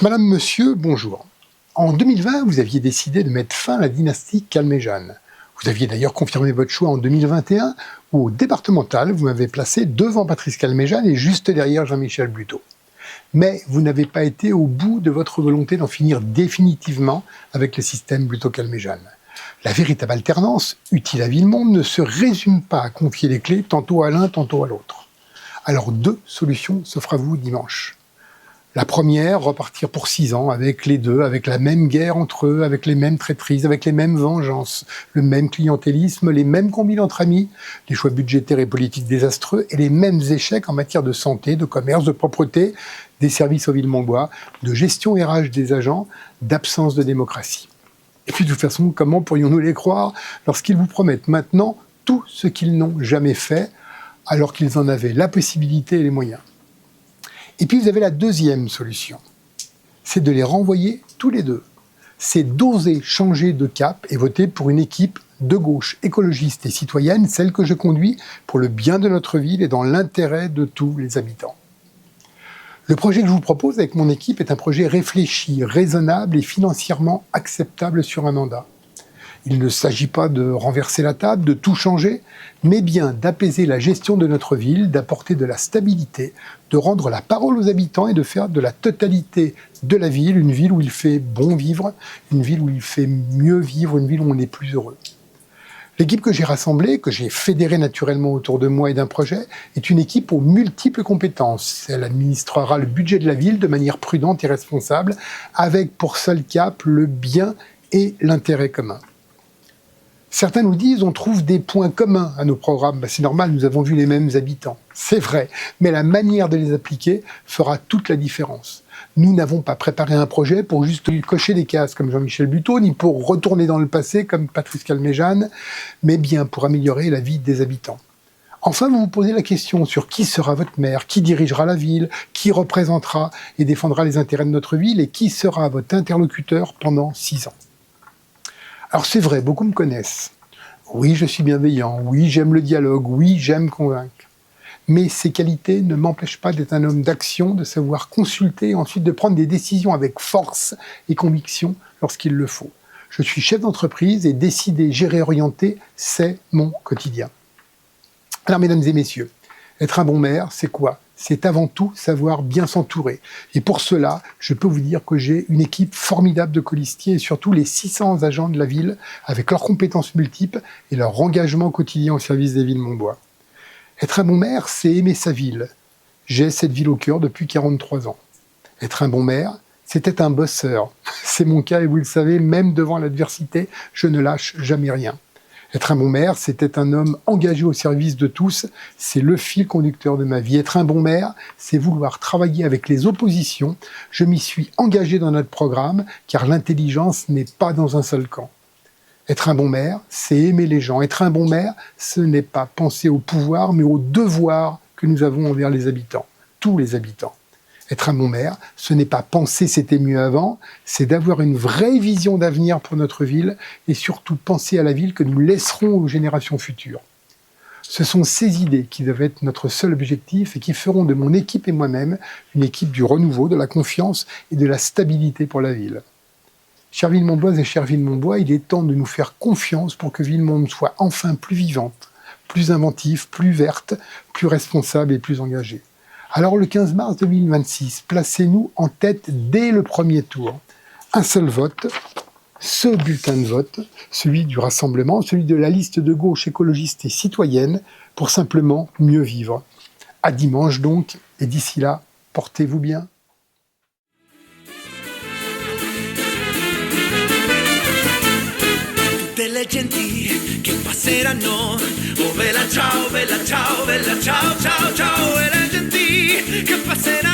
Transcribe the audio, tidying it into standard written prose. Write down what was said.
Madame, monsieur, bonjour. En 2020, vous aviez décidé de mettre fin à la dynastie Calmejane. Vous aviez d'ailleurs confirmé votre choix en 2021, où au départemental, vous m'avez placé devant Patrice Calmejane et juste derrière Jean-Michel Buteau. Mais vous n'avez pas été au bout de votre volonté d'en finir définitivement avec le système Buteau-Calmejane. La véritable alternance, utile à Villemonde, ne se résume pas à confier les clés tantôt à l'un, tantôt à l'autre. Alors 2 solutions s'offrent à vous dimanche. La première, repartir pour 6 ans avec les deux, avec la même guerre entre eux, avec les mêmes traîtrises, avec les mêmes vengeances, le même clientélisme, les mêmes combines entre amis, les choix budgétaires et politiques désastreux et les mêmes échecs en matière de santé, de commerce, de propreté, des services aux Villemondois, de gestion RH des agents, d'absence de démocratie. Et puis de toute façon, comment pourrions-nous les croire lorsqu'ils vous promettent maintenant tout ce qu'ils n'ont jamais fait, alors qu'ils en avaient la possibilité et les moyens? Et puis vous avez la deuxième solution, c'est de les renvoyer tous les deux. C'est d'oser changer de cap et voter pour une équipe de gauche écologiste et citoyenne, celle que je conduis pour le bien de notre ville et dans l'intérêt de tous les habitants. Le projet que je vous propose avec mon équipe est un projet réfléchi, raisonnable et financièrement acceptable sur un mandat. Il ne s'agit pas de renverser la table, de tout changer, mais bien d'apaiser la gestion de notre ville, d'apporter de la stabilité, de rendre la parole aux habitants et de faire de la totalité de la ville une ville où il fait bon vivre, une ville où il fait mieux vivre, une ville où on est plus heureux. L'équipe que j'ai rassemblée, que j'ai fédérée naturellement autour de moi et d'un projet, est une équipe aux multiples compétences. Elle administrera le budget de la ville de manière prudente et responsable, avec pour seul cap le bien et l'intérêt commun. Certains nous disent on trouve des points communs à nos programmes. C'est normal, nous avons vu les mêmes habitants. C'est vrai, mais la manière de les appliquer fera toute la différence. Nous n'avons pas préparé un projet pour juste cocher des cases comme Jean-Michel Buteau, ni pour retourner dans le passé comme Patrice Calmejane, mais bien pour améliorer la vie des habitants. Enfin, vous vous posez la question sur qui sera votre maire, qui dirigera la ville, qui représentera et défendra les intérêts de notre ville et qui sera votre interlocuteur pendant 6 ans. Alors c'est vrai, beaucoup me connaissent. Oui, je suis bienveillant, oui, j'aime le dialogue, oui, j'aime convaincre. Mais ces qualités ne m'empêchent pas d'être un homme d'action, de savoir consulter et ensuite de prendre des décisions avec force et conviction lorsqu'il le faut. Je suis chef d'entreprise et décider, gérer, orienter, c'est mon quotidien. Alors mesdames et messieurs, être un bon maire, c'est quoi ? C'est avant tout savoir bien s'entourer. Et pour cela, je peux vous dire que j'ai une équipe formidable de colistiers et surtout les 600 agents de la ville avec leurs compétences multiples et leur engagement quotidien au service des Villemondois. Être un bon maire, c'est aimer sa ville. J'ai cette ville au cœur depuis 43 ans. Être un bon maire, c'est être un bosseur. C'est mon cas et vous le savez, même devant l'adversité, je ne lâche jamais rien. Être un bon maire, c'était un homme engagé au service de tous, c'est le fil conducteur de ma vie. Être un bon maire, c'est vouloir travailler avec les oppositions. Je m'y suis engagé dans notre programme, car l'intelligence n'est pas dans un seul camp. Être un bon maire, c'est aimer les gens. Être un bon maire, ce n'est pas penser au pouvoir, mais au devoir que nous avons envers les habitants, tous les habitants. Être un bon maire, ce n'est pas penser c'était mieux avant, c'est d'avoir une vraie vision d'avenir pour notre ville et surtout penser à la ville que nous laisserons aux générations futures. Ce sont ces idées qui doivent être notre seul objectif et qui feront de mon équipe et moi-même une équipe du renouveau, de la confiance et de la stabilité pour la ville. Chers Villemondoises et chers Villemondois, il est temps de nous faire confiance pour que Villemonde soit enfin plus vivante, plus inventive, plus verte, plus responsable et plus engagée. Alors le 15 mars 2026, placez-nous en tête dès le premier tour. Un seul vote, ce bulletin de vote, celui du rassemblement, celui de la liste de gauche écologiste et citoyenne, pour simplement mieux vivre. À dimanche donc, et d'ici là, portez-vous bien. Delle genti che passeranno, oh bella ciao, bella ciao, bella ciao, ciao, ciao, e le genti che passeranno.